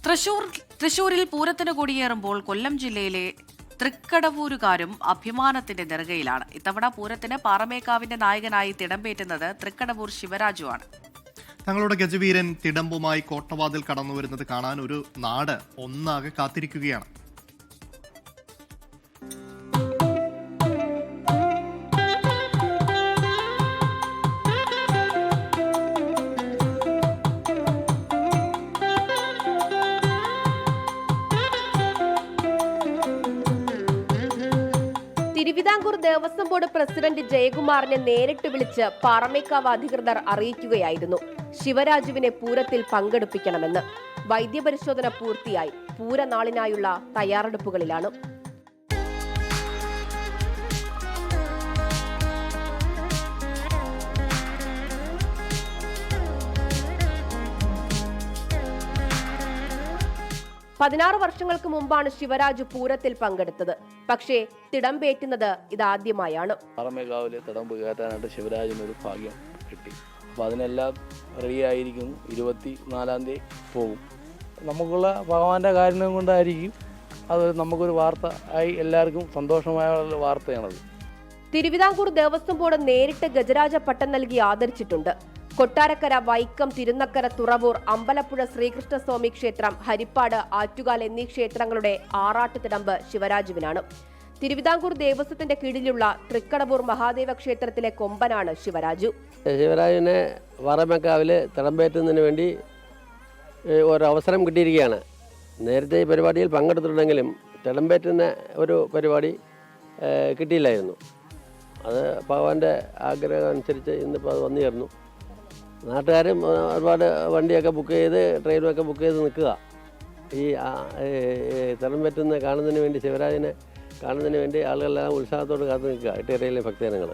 തൃശൂരിൽ പൂരത്തിന് കൊടിയേറുമ്പോൾ കൊല്ലം ജില്ലയിലെ തൃക്കടവൂരുകാരും അഭിമാനത്തിന്റെ നെറുകയിലാണ്. ഇത്തവണ പൂരത്തിന് പാറമേക്കാവിന്റെ നായകനായി തിടമ്പേറ്റുന്നത് തൃക്കടവൂർ ശിവരാജുവാണ്. തങ്ങളുടെ ഗജവീരൻ തിടമ്പുമായി കോട്ടവാതിൽ കടന്നുവരുന്നത് കാണാൻ ഒരു നാട് ഒന്നാകെ കാത്തിരിക്കുകയാണ്. തിരുവിതാംകൂർ ദേവസ്വം ബോർഡ് പ്രസിഡന്റ് ജയകുമാറിനെ നേരിട്ട് വിളിച്ച് പാറമേക്കാവ് അധികൃതർ അറിയിക്കുകയായിരുന്നു ശിവരാജുവിനെ പൂരത്തിൽ പങ്കെടുപ്പിക്കണമെന്ന്. വൈദ്യപരിശോധന പൂർത്തിയായി പൂരനാളിനായുള്ള തയ്യാറെടുപ്പുകളിലാണ്. പതിനാറ് വർഷങ്ങൾക്ക് മുമ്പാണ് ശിവരാജു പൂരത്തിൽ പങ്കെടുത്തത്. പക്ഷേ തിടമ്പേറ്റുന്നത് ഇതാദ്യമായാണ്. പാറമേക്കാവിലെ തിടമ്പ് കയറ്റാനായിട്ട് ശിവരാജിന് ഒരു ഭാഗ്യം കിട്ടി. അപ്പോൾ അതിനെല്ലാം റെഡി ആയിരിക്കുന്നു. 24-ാം തീയതി പോകും. നമുക്കുള്ള ഭഗവാന്റെ കാരുണ്യം കൊണ്ടായിരിക്കും അത് നമുക്കൊരു വാർത്ത ആയി എല്ലാവർക്കും സന്തോഷമായ വാർത്തയാണത്. തിരുവിതാംകൂർ ദേവസ്വം ബോർഡ് നേരിട്ട് ഗജരാജ പട്ടം നൽകി ആദരിച്ചിട്ടുണ്ട്. കൊട്ടാരക്കര, വൈക്കം, തിരുനക്കര, തുറവൂർ, അമ്പലപ്പുഴ ശ്രീകൃഷ്ണസ്വാമി ക്ഷേത്രം, ഹരിപ്പാട്, ആറ്റുകാൽ എന്നീ ക്ഷേത്രങ്ങളുടെ ആറാട്ട് തിടമ്പ് ശിവരാജുവിനാണ്. തിരുവിതാംകൂർ ദേവസ്വത്തിന്റെ കീഴിലുള്ള തൃക്കടവൂർ മഹാദേവ ക്ഷേത്രത്തിലെ കൊമ്പനാണ് ശിവരാജു. ശിവരാജുവിനെ പാറമേക്കാവില് തിടമ്പേറ്റുന്നതിന് വേണ്ടി ഒരവസരം കിട്ടിയിരിക്കുകയാണ്. നേരത്തെ ഈ പരിപാടിയിൽ പങ്കെടുത്തിട്ടുണ്ടെങ്കിലും തിടമ്പേറ്റുന്ന ഒരു പരിപാടി കിട്ടിയില്ലായിരുന്നു. അത് ഭഗവാന്റെ ആഗ്രഹം അനുസരിച്ച് ഇന്നിപ്പോൾ അത് വന്നു ചേർന്നു. നാട്ടുകാരും ഒരുപാട് വണ്ടിയൊക്കെ ബുക്ക് ചെയ്ത് ട്രെയിനൊക്കെ ബുക്ക് ചെയ്ത് നിൽക്കുക. ഈ തിടമ്പേറ്റുന്ന കാണുന്നതിന് വേണ്ടി, ശിവരാജനെ കാണുന്നതിന് വേണ്ടി ആളുകളെല്ലാം ഉത്സാഹത്തോട് കാത്തു നിൽക്കുക. എട്ടേരയിലെ ഭക്തജനങ്ങൾ.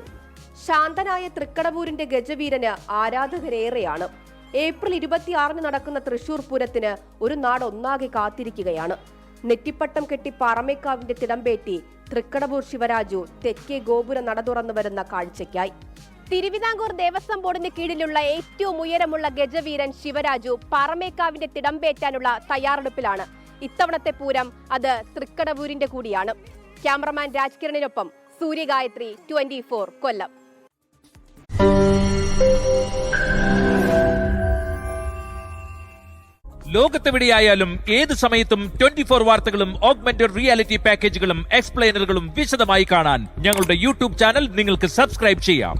ശാന്തനായ തൃക്കടവൂരിന്റെ ഗജവീരന് ആരാധകരേറെയാണ്. ഏപ്രിൽ 26-ന് നടക്കുന്ന തൃശൂർ പൂരത്തിന് ഒരു നാട് ഒന്നാകെ കാത്തിരിക്കുകയാണ്. നെറ്റിപ്പട്ടം കെട്ടി പാറമേക്കാവിന്റെ തിടമ്പേറ്റി തൃക്കടവൂർ ശിവരാജു തെക്കേ ഗോപുര നട തുറന്നു വരുന്ന കാഴ്ചയ്ക്കായി. തിരുവിതാംകൂർ ദേവസ്വം ബോർഡിന് കീഴിലുള്ള ഏറ്റവും ഉയരമുള്ള ഗജവീരൻ ശിവരാജു പാറമേക്കാവിന്റെ തിടമ്പേറ്റാനുള്ള തയ്യാറെടുപ്പിലാണ്. ഇത്തവണത്തെ പൂരം അത് തൃക്കടവൂരിന്റെ കൂടിയാണ്. ക്യാമറമാൻ രാജ്കിരണിനൊപ്പം സൂര്യഗായത്രി, 24 കൊല്ലം. ലോകത്തെവിടെയായാലും ഏത് സമയത്തും 24 വാർത്തകളും ഓഗ്മെന്റഡ് റിയാലിറ്റി പാക്കേജുകളും എക്സ്പ്ലെയിനറുകളും വിശദമായി കാണാൻ ഞങ്ങളുടെ യൂട്യൂബ് ചാനൽ നിങ്ങൾക്ക് സബ്സ്ക്രൈബ് ചെയ്യാം.